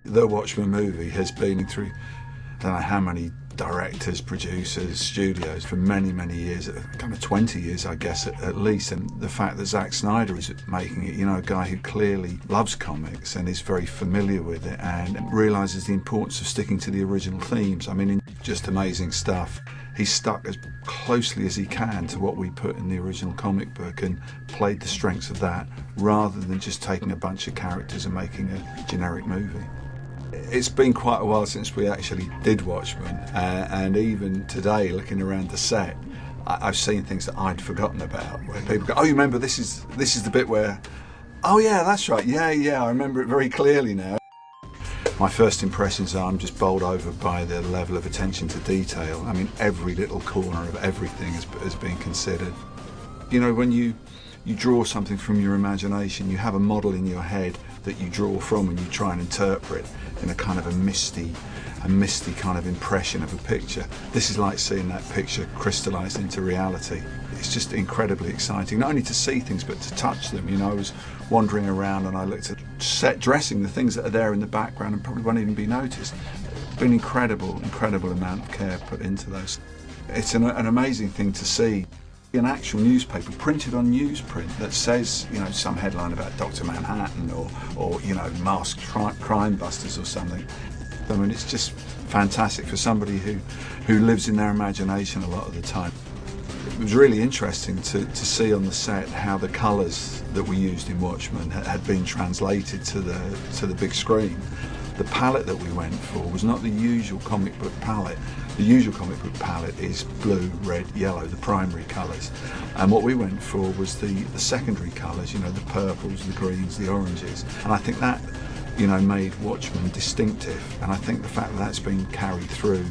The Watchmen movie has been through, I don't know how many directors, producers, studios for many, many years, kind of 20 years, I guess, at least. And the fact that Zack Snyder is making it, you know, a guy who clearly loves comics and is very familiar with it and realises the importance of sticking to the original themes. I mean, just amazing stuff. He's stuck as closely as he can to what we put in the original comic book and played the strengths of that rather than just taking a bunch of characters and making a generic movie. It's been quite a while since we actually did Watchmen, and even today, looking around the set, I've seen things that I'd forgotten about, where people go, "Oh, you remember this is the bit where, oh yeah, that's right, yeah, I remember it very clearly now." My first impressions are I'm just bowled over by the level of attention to detail. I mean, every little corner of everything has been considered. You know, when you draw something from your imagination, you have a model in your head that you draw from and you try and interpret in a kind of a misty kind of impression of a picture. This is like seeing that picture crystallised into reality. It's just incredibly exciting, not only to see things but to touch them. You know, I was wandering around and I looked at set dressing, the things that are there in the background and probably won't even be noticed. It's been incredible amount of care put into those. It's an amazing thing to see. An actual newspaper printed on newsprint that says, you know, some headline about Dr. Manhattan or you know, masked crime busters or something. I mean, it's just fantastic for somebody who lives in their imagination a lot of the time. It was really interesting to see on the set how the colours that we used in Watchmen had been translated to the big screen. The palette that we went for was not the usual comic book palette. The usual comic book palette is blue, red, yellow, the primary colours. And what we went for was the secondary colours, you know, the purples, the greens, the oranges. And I think that, you know, made Watchmen distinctive. And I think the fact that that's been carried through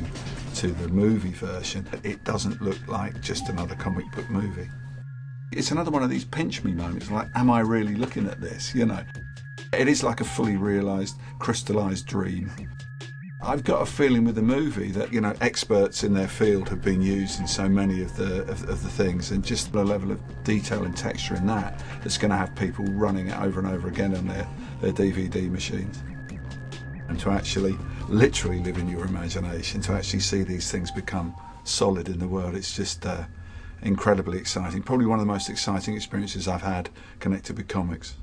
to the movie version, it doesn't look like just another comic book movie. It's another one of these pinch me moments, like, am I really looking at this, you know? It is like a fully realised, crystallised dream. I've got a feeling with the movie that, you know, experts in their field have been used in so many of the things, and just the level of detail and texture in that's going to have people running it over and over again on their DVD machines. And to actually literally live in your imagination, to actually see these things become solid in the world, it's just incredibly exciting. Probably one of the most exciting experiences I've had connected with comics.